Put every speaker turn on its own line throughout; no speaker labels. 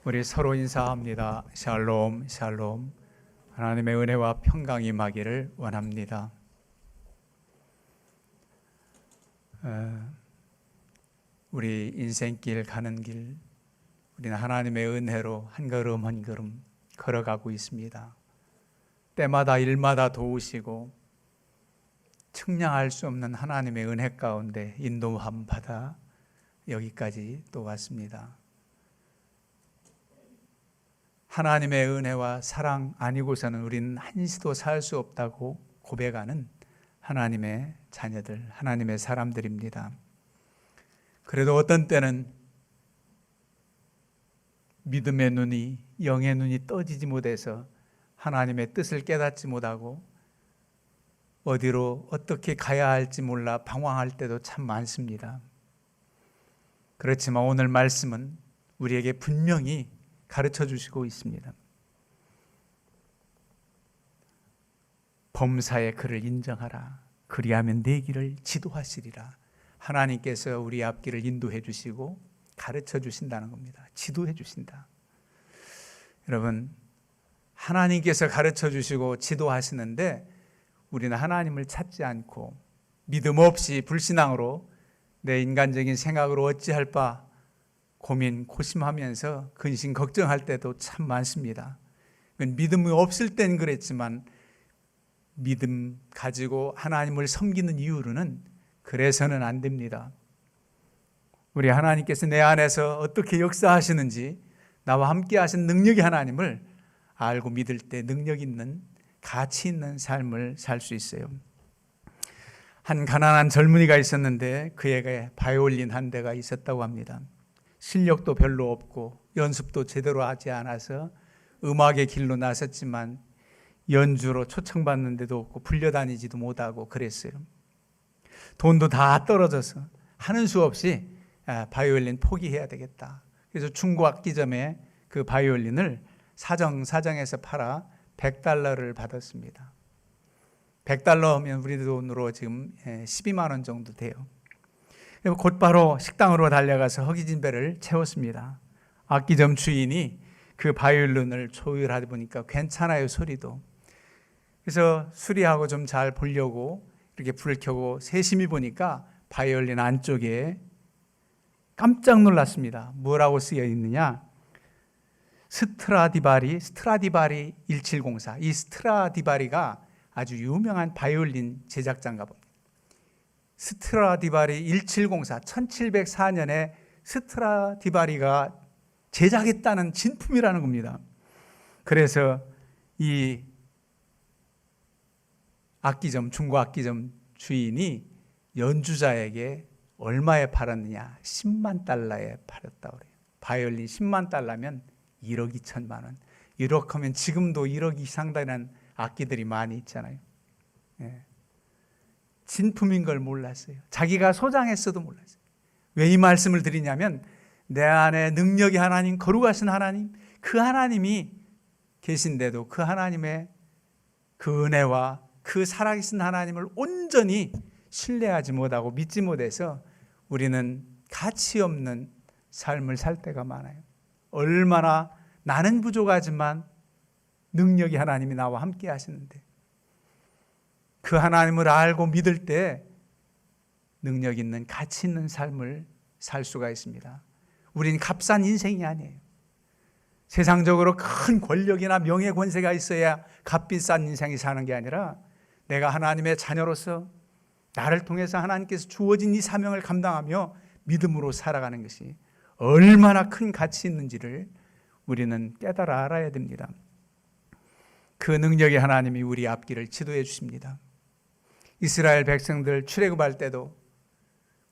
우리 서로 인사합니다. 샬롬, 샬롬. 하나님의 은혜와 평강이 임하기를 원합니다. 우리 인생길 가는 길, 우리는 하나님의 은혜로 한 걸음 한 걸음 걸어가고 있습니다. 때마다 일마다 도우시고 측량할 수 없는 하나님의 은혜 가운데 인도함 받아 여기까지 또 왔습니다. 하나님의 은혜와 사랑 아니고서는 우리는 한시도 살 수 없다고 고백하는 하나님의 자녀들, 하나님의 사람들입니다. 그래도 어떤 때는 믿음의 눈이, 영의 눈이 떠지지 못해서 하나님의 뜻을 깨닫지 못하고 어디로 어떻게 가야 할지 몰라 방황할 때도 참 많습니다. 그렇지만 오늘 말씀은 우리에게 분명히 가르쳐 주시고 있습니다. 범사의 그를 인정하라. 그리하면 내 길을 지도하시리라. 하나님께서 우리 앞길을 인도해 주시고 가르쳐 주신다는 겁니다. 지도해 주신다. 여러분, 하나님께서 가르쳐 주시고 지도하시는데 우리는 하나님을 찾지 않고 믿음 없이 불신앙으로 내 인간적인 생각으로 어찌할 바 고민, 고심하면서 근심, 걱정할 때도 참 많습니다. 믿음이 없을 땐 그랬지만 믿음 가지고 하나님을 섬기는 이유로는 그래서는 안 됩니다. 우리 하나님께서 내 안에서 어떻게 역사하시는지 나와 함께 하신 능력의 하나님을 알고 믿을 때 능력 있는, 가치 있는 삶을 살 수 있어요. 한 가난한 젊은이가 있었는데 그에게 바이올린 한 대가 있었다고 합니다. 실력도 별로 없고 연습도 제대로 하지 않아서 음악의 길로 나섰지만 연주로 초청받는데도 없고 불려다니지도 못하고 그랬어요. 돈도 다 떨어져서 하는 수 없이 바이올린 포기해야 되겠다. 그래서 중고악기점에 그 바이올린을 사정에서 팔아 $100를 받았습니다. $100면 우리 돈으로 지금 12만 원 정도 돼요. 곧바로 식당으로 달려가서 허기진배를 채웠습니다. 악기점 주인이 그 바이올린을 조율하다 보니까 괜찮아요, 소리도. 그래서 수리하고 좀 잘 보려고 이렇게 불을 켜고 세심히 보니까 바이올린 안쪽에 깜짝 놀랐습니다. 뭐라고 쓰여 있느냐? 스트라디바리 1704. 이 스트라디바리가 아주 유명한 바이올린 제작자인가 봅니다. 스트라디바리 1704, 1704년에 스트라디바리가 제작했다는 진품이라는 겁니다. 그래서 이 악기점, 중고악기점 주인이 연주자에게 얼마에 팔았느냐? $100,000에 팔았다고 그래요. 바이올린 $100,000면 1억 2천만 원. 1억 하면 지금도 1억 이상 되는 악기들이 많이 있잖아요. 예. 진품인 걸 몰랐어요. 자기가 소장했어도 몰랐어요. 왜 이 말씀을 드리냐면 내 안에 능력이 하나님, 거룩하신 하나님, 그 하나님이 계신데도 그 하나님의 그 은혜와 그 살아계신 하나님을 온전히 신뢰하지 못하고 믿지 못해서 우리는 가치 없는 삶을 살 때가 많아요. 얼마나 나는 부족하지만 능력이 하나님이 나와 함께 하시는데 그 하나님을 알고 믿을 때 능력 있는, 가치 있는 삶을 살 수가 있습니다. 우리는 값싼 인생이 아니에요. 세상적으로 큰 권력이나 명예, 권세가 있어야 값비싼 인생이 사는 게 아니라 내가 하나님의 자녀로서 나를 통해서 하나님께서 주어진 이 사명을 감당하며 믿음으로 살아가는 것이 얼마나 큰 가치 있는지를 우리는 깨달아 알아야 됩니다. 그 능력의 하나님이 우리 앞길을 지도해 주십니다. 이스라엘 백성들 출애굽할 때도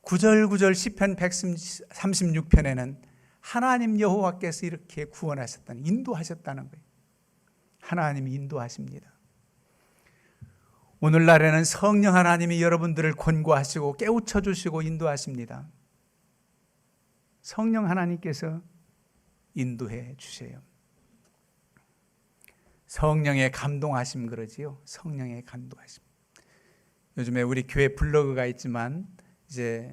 구절구절 시편 136편에는 하나님 여호와께서 이렇게 구원하셨다는, 인도하셨다는 거예요. 하나님이 인도하십니다. 오늘날에는 성령 하나님이 여러분들을 권고하시고 깨우쳐 주시고 인도하십니다. 성령 하나님께서 인도해 주세요. 성령의 감동하심 그러지요. 성령의 감동하심. 요즘에 우리 교회 블로그가 있지만 이제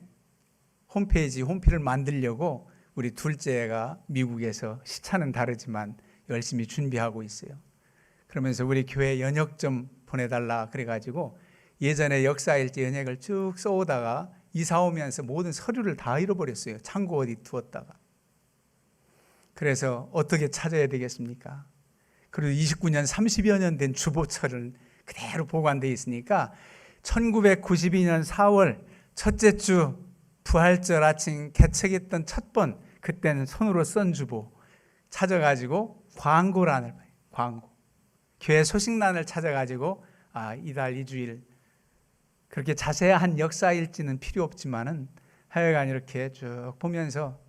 홈페이지를 만들려고 우리 둘째가 미국에서 시차는 다르지만 열심히 준비하고 있어요. 그러면서 우리 교회 연역 좀 보내달라 그래가지고 예전에 역사일지 연역을 쭉 써오다가 이사 오면서 모든 서류를 다 잃어버렸어요. 창고 어디 두었다가. 그래서 어떻게 찾아야 되겠습니까? 그리고 29년 30여 년 된 주보처를 그대로 보관되어 있으니까 1992년 4월 첫째 주 부활절 아침 개척했던 첫 번, 그때는 손으로 쓴 주보 찾아가지고 광고란을 봐요. 광고. 교회 소식란을 찾아가지고 이달 2주일 그렇게 자세한 역사일지는 필요 없지만은 하여간 이렇게 쭉 보면서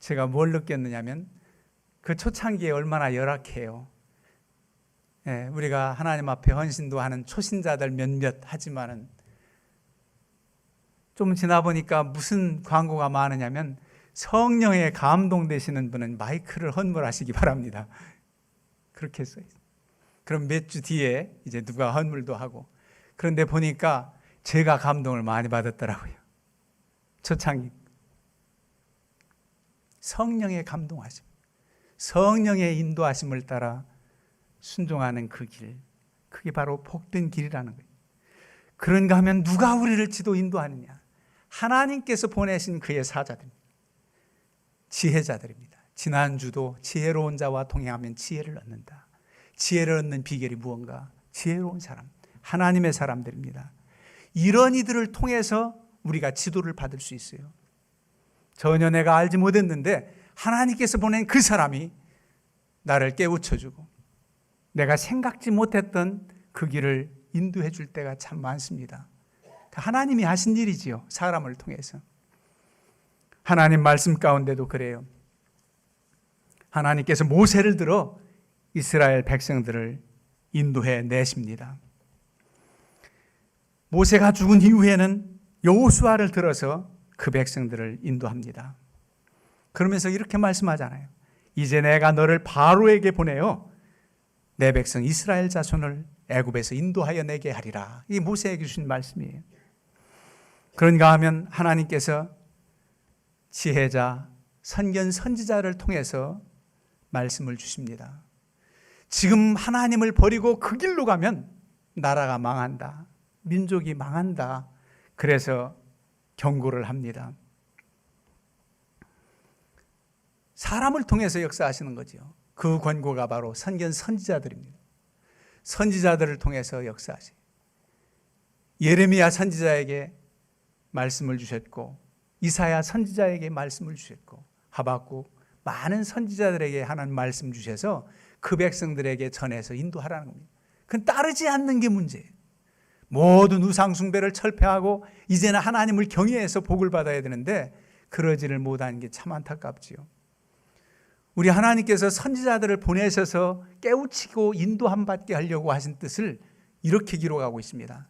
제가 뭘 느꼈느냐면 그 초창기에 얼마나 열악해요. 우리가 하나님 앞에 헌신도 하는 초신자들 몇몇 하지만은 좀 지나 보니까 무슨 광고가 많으냐면 성령에 감동되시는 분은 마이크를 헌물하시기 바랍니다. 그렇게 써요. 그럼 몇 주 뒤에 이제 누가 헌물도 하고. 그런데 보니까 제가 감동을 많이 받았더라고요. 초창기. 성령의 감동하심, 성령의 인도하심을 따라 순종하는 그 길, 그게 바로 복된 길이라는 거예요. 그런가 하면 누가 우리를 지도 인도하느냐? 하나님께서 보내신 그의 사자들입니다. 지혜자들입니다. 지난주도 지혜로운 자와 동행하면 지혜를 얻는다. 지혜를 얻는 비결이 무언가? 지혜로운 사람, 하나님의 사람들입니다. 이런 이들을 통해서 우리가 지도를 받을 수 있어요. 전혀 내가 알지 못했는데 하나님께서 보낸 그 사람이 나를 깨우쳐주고 내가 생각지 못했던 그 길을 인도해 줄 때가 참 많습니다. 하나님이 하신 일이지요. 사람을 통해서. 하나님 말씀 가운데도 그래요. 하나님께서 모세를 들어 이스라엘 백성들을 인도해 내십니다. 모세가 죽은 이후에는 여호수아를 들어서 그 백성들을 인도합니다. 그러면서 이렇게 말씀하잖아요. 이제 내가 너를 바로에게 보내어 내 백성 이스라엘 자손을 애굽에서 인도하여 내게 하리라. 이게 모세에게 주신 말씀이에요. 그런가 하면 하나님께서 지혜자, 선견 선지자를 통해서 말씀을 주십니다. 지금 하나님을 버리고 그 길로 가면 나라가 망한다. 민족이 망한다. 그래서 경고를 합니다. 사람을 통해서 역사하시는 거죠. 그 권고가 바로 선견 선지자들입니다. 선지자들을 통해서 역사하시. 예레미야 선지자에게 말씀을 주셨고 이사야 선지자에게 말씀을 주셨고 하박국 많은 선지자들에게 하나님 말씀 주셔서 그 백성들에게 전해서 인도하라는 겁니다. 그건 따르지 않는 게 문제예요. 모든 우상 숭배를 철폐하고 이제는 하나님을 경외해서 복을 받아야 되는데 그러지를 못하는 게 참 안타깝지요. 우리 하나님께서 선지자들을 보내셔서 깨우치고 인도함 받게 하려고 하신 뜻을 이렇게 기록하고 있습니다.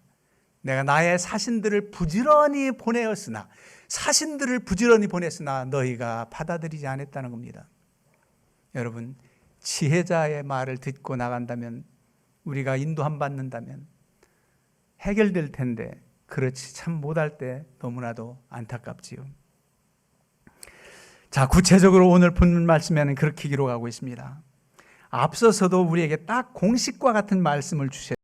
내가 나의 사신들을 부지런히 보냈으나 너희가 받아들이지 않았다는 겁니다. 여러분, 지혜자의 말을 듣고 나간다면, 우리가 인도함 받는다면 해결될 텐데 그렇지 참 못할 때 너무나도 안타깝지요. 자, 구체적으로 오늘 본문 말씀에는 그렇게 기록하고 있습니다. 앞서서도 우리에게 딱 공식과 같은 말씀을 주셨습니다.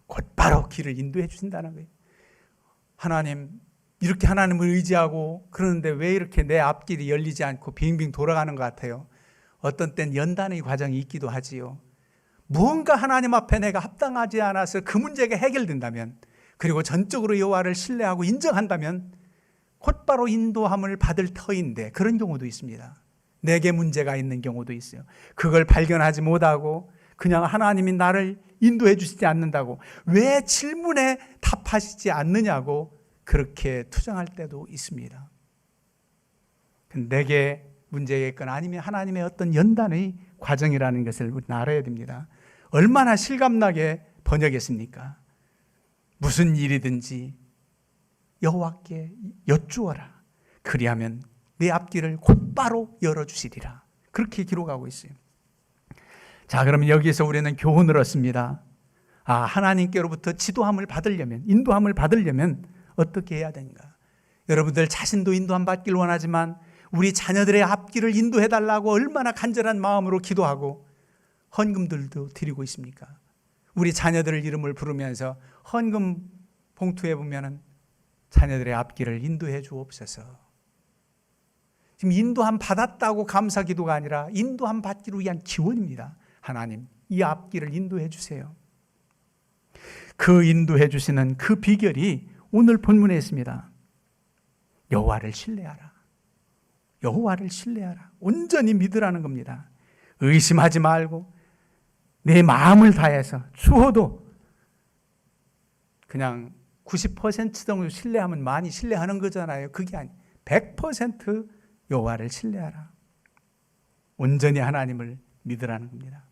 곧바로 길을 인도해 주신다는 거예요. 하나님, 이렇게 하나님을 의지하고 그러는데 왜 이렇게 내 앞길이 열리지 않고 빙빙 돌아가는 것 같아요? 어떤 땐 연단의 과정이 있기도 하지요. 무언가 하나님 앞에 내가 합당하지 않아서 그 문제가 해결된다면, 그리고 전적으로 여호와를 신뢰하고 인정한다면 곧바로 인도함을 받을 터인데 그런 경우도 있습니다. 내게 문제가 있는 경우도 있어요. 그걸 발견하지 못하고 그냥 하나님이 나를 인도해 주시지 않는다고, 왜 질문에 답하시지 않느냐고 그렇게 투정할 때도 있습니다. 내게 문제가 있거나 아니면 하나님의 어떤 연단의 과정이라는 것을 우리는 알아야 됩니다. 얼마나 실감나게 번역했습니까? 무슨 일이든지 여호와께 여쭈어라. 그리하면 내 앞길을 곧바로 열어주시리라. 그렇게 기록하고 있어요. 자, 그러면 여기서 우리는 교훈을 얻습니다. 하나님께로부터 지도함을 받으려면, 인도함을 받으려면 어떻게 해야 되는가? 여러분들 자신도 인도함 받길 원하지만 우리 자녀들의 앞길을 인도해달라고 얼마나 간절한 마음으로 기도하고 헌금들도 드리고 있습니까? 우리 자녀들의 이름을 부르면서 헌금 봉투에 보면은 자녀들의 앞길을 인도해 주옵소서. 지금 인도함 받았다고 감사 기도가 아니라 인도함 받기를 위한 기원입니다. 하나님, 이 앞길을 인도해 주세요. 그 인도해 주시는 그 비결이 오늘 본문에 있습니다. 여호와를 신뢰하라. 여호와를 신뢰하라. 온전히 믿으라는 겁니다. 의심하지 말고 내 마음을 다해서 추워도 그냥 90% 정도 신뢰하면 많이 신뢰하는 거잖아요. 그게 아니, 100% 여호와를 신뢰하라. 온전히 하나님을 믿으라는 겁니다.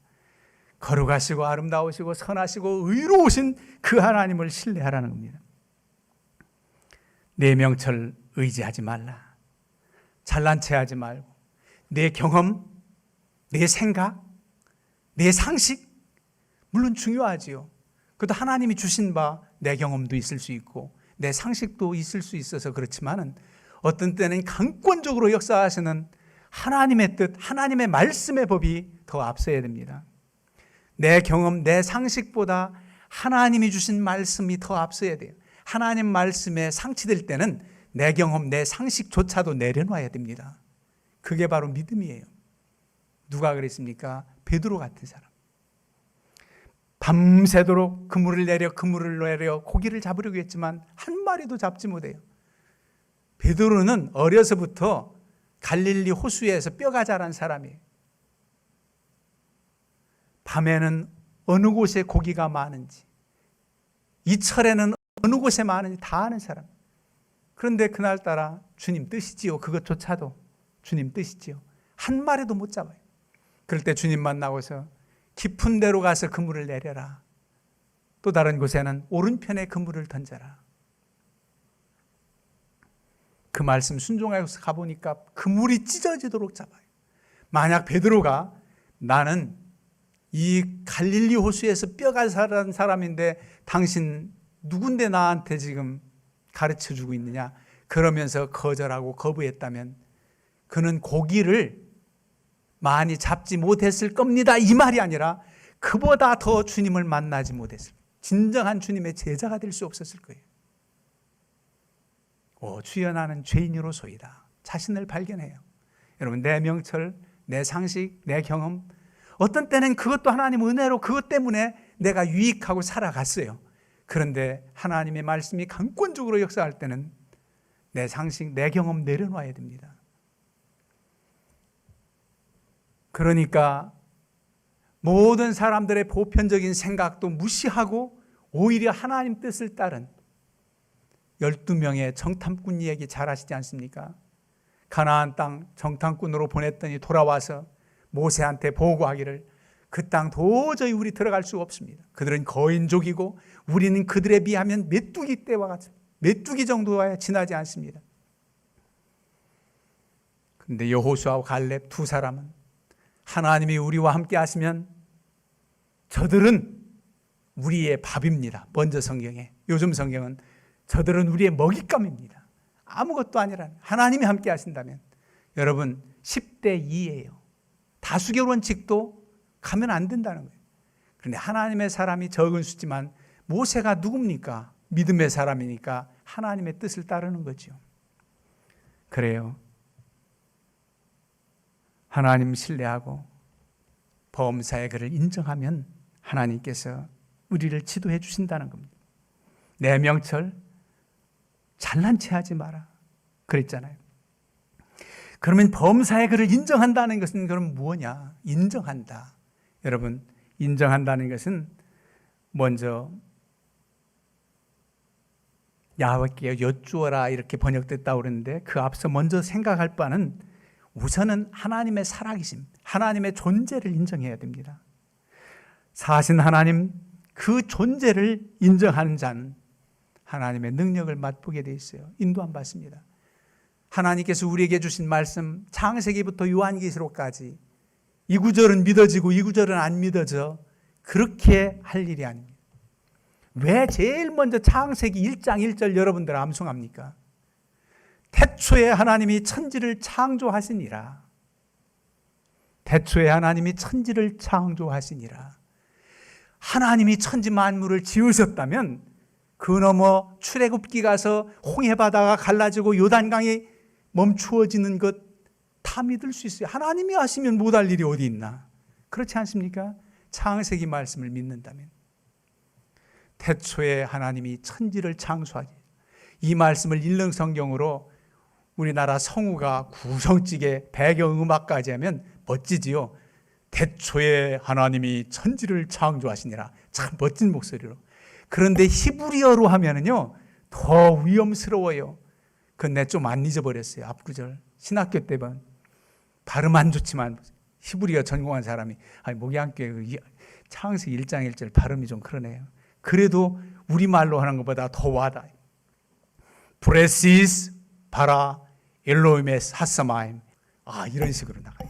거룩하시고 아름다우시고 선하시고 의로우신 그 하나님을 신뢰하라는 겁니다. 내 명철 의지하지 말라. 잘난 체 하지 말고 내 경험, 내 생각, 내 상식, 물론 중요하지요. 그것도 하나님이 주신 바 내 경험도 있을 수 있고 내 상식도 있을 수 있어서 그렇지만은 어떤 때는 강권적으로 역사하시는 하나님의 뜻, 하나님의 말씀의 법이 더 앞서야 됩니다. 내 경험, 내 상식보다 하나님이 주신 말씀이 더 앞서야 돼요. 하나님 말씀에 상치될 때는 내 경험, 내 상식조차도 내려놔야 됩니다. 그게 바로 믿음이에요. 누가 그랬습니까? 베드로 같은 사람. 밤새도록 그물을 내려 고기를 잡으려고 했지만 한 마리도 잡지 못해요. 베드로는 어려서부터 갈릴리 호수에서 뼈가 자란 사람이에요. 밤에는 어느 곳에 고기가 많은지, 이철에는 어느 곳에 많은지 다 아는 사람. 그런데 그날따라 주님 뜻이지요. 그것조차도 주님 뜻이지요. 한 마리도 못 잡아요. 그럴 때 주님 만나고서 깊은 데로 가서 그물을 내려라. 또 다른 곳에는 오른편에 그물을 던져라. 그 말씀 순종하여서 가보니까 그물이 찢어지도록 잡아요. 만약 베드로가 나는 이 갈릴리 호수에서 뼈가 자란 사람인데 당신 누군데 나한테 지금 가르쳐주고 있느냐, 그러면서 거절하고 거부했다면 그는 고기를 많이 잡지 못했을 겁니다. 이 말이 아니라 그보다 더 주님을 만나지 못했을, 진정한 주님의 제자가 될 수 없었을 거예요. 주여 나는 죄인으로소이다. 자신을 발견해요. 여러분, 내 명철, 내 상식, 내 경험, 어떤 때는 그것도 하나님 은혜로 그것 때문에 내가 유익하고 살아갔어요. 그런데 하나님의 말씀이 강권적으로 역사할 때는 내 상식, 내 경험 내려놔야 됩니다. 그러니까 모든 사람들의 보편적인 생각도 무시하고 오히려 하나님 뜻을 따른 12명의 정탐꾼 이야기 잘 아시지 않습니까? 가나안 땅 정탐꾼으로 보냈더니 돌아와서 모세한테 보고하기를 그 땅 도저히 우리 들어갈 수 없습니다. 그들은 거인족이고 우리는 그들에 비하면 메뚜기 떼와 같은, 메뚜기 정도가 지나지 않습니다. 그런데 여호수아와 갈렙 두 사람은 하나님이 우리와 함께 하시면 저들은 우리의 밥입니다. 먼저 성경에, 요즘 성경은 저들은 우리의 먹잇감입니다. 아무것도 아니라 하나님이 함께 하신다면, 여러분 10대 2예요. 다수결 원칙도 가면 안 된다는 거예요. 그런데 하나님의 사람이 적은 수지만 모세가 누굽니까? 믿음의 사람이니까 하나님의 뜻을 따르는 거죠. 그래요. 하나님 신뢰하고 범사의 그를 인정하면 하나님께서 우리를 지도해 주신다는 겁니다. 내 명철 잘난 체 하지 마라 그랬잖아요. 그러면 범사의 그를 인정한다는 것은 그럼 뭐냐? 인정한다. 여러분, 인정한다는 것은 먼저 야훼께 여쭈어라 이렇게 번역됐다고 그러는데, 그 앞서 먼저 생각할 바는 우선은 하나님의 살아계심, 하나님의 존재를 인정해야 됩니다. 사신 하나님 그 존재를 인정하는 자는 하나님의 능력을 맛보게 돼 있어요. 인도함 받습니다. 하나님께서 우리에게 주신 말씀 창세기부터 요한계시록까지 이 구절은 믿어지고 이 구절은 안 믿어져, 그렇게 할 일이 아닙니다. 왜 제일 먼저 창세기 1장 1절 여러분들 암송합니까? 태초에 하나님이 천지를 창조하시니라. 태초에 하나님이 천지를 창조하시니라. 하나님이 천지 만물을 지으셨다면 그 너머 출애굽기 가서 홍해바다가 갈라지고 요단강이 멈추어지는 것 다 믿을 수 있어요. 하나님이 하시면 못할 일이 어디 있나? 그렇지 않습니까? 창세기 말씀을 믿는다면. 태초에 하나님이 천지를 창조하지. 이 말씀을 일릉 성경으로 우리나라 성우가 구성지게 배경음악까지 하면 멋지지요. 태초에 하나님이 천지를 창조하시니라. 참 멋진 목소리로. 그런데 히브리어로 하면은요 더 위험스러워요. 그건 내가 좀 안 잊어버렸어요. 앞구절. 신학교 때만 발음 안 좋지만 히브리어 전공한 사람이 목양교회 창세기 1장 1절 발음이 좀 그러네요. 그래도 우리말로 하는 것보다 더 와닿아요. 브레시스 바라 엘로임의 하사마임. 이런 식으로 나가요.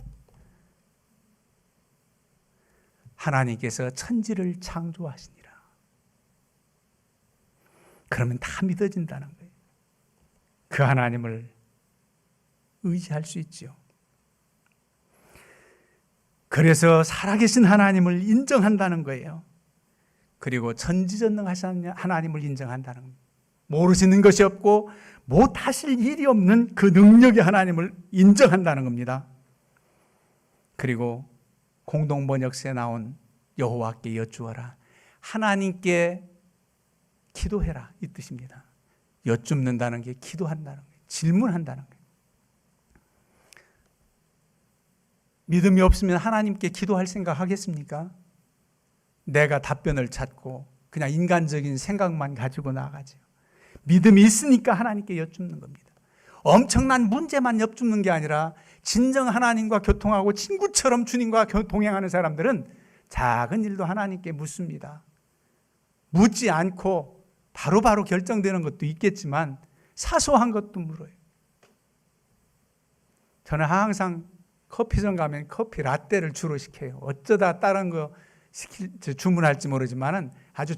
하나님께서 천지를 창조하시니라. 그러면 다 믿어진다는 거예요. 그 하나님을 의지할 수 있죠. 그래서 살아계신 하나님을 인정한다는 거예요. 그리고 전지전능하신 하나님을 인정한다는 겁니다. 모르시는 것이 없고 못하실 일이 없는 그 능력의 하나님을 인정한다는 겁니다. 그리고 공동번역서에 나온 여호와께 여쭈어라. 하나님께 기도해라 이 뜻입니다. 여쭙는다는 게 기도한다는 거예요. 질문한다는 거예요. 믿음이 없으면 하나님께 기도할 생각 하겠습니까? 내가 답변을 찾고 그냥 인간적인 생각만 가지고 나가죠. 믿음이 있으니까 하나님께 여쭙는 겁니다. 엄청난 문제만 여쭙는 게 아니라 진정 하나님과 교통하고 친구처럼 주님과 동행하는 사람들은 작은 일도 하나님께 묻습니다. 묻지 않고 바로바로 결정되는 것도 있겠지만 사소한 것도 물어요. 저는 항상 커피점 가면 커피 라떼를 주로 시켜요. 어쩌다 다른 거 주문할지 모르지만은 아주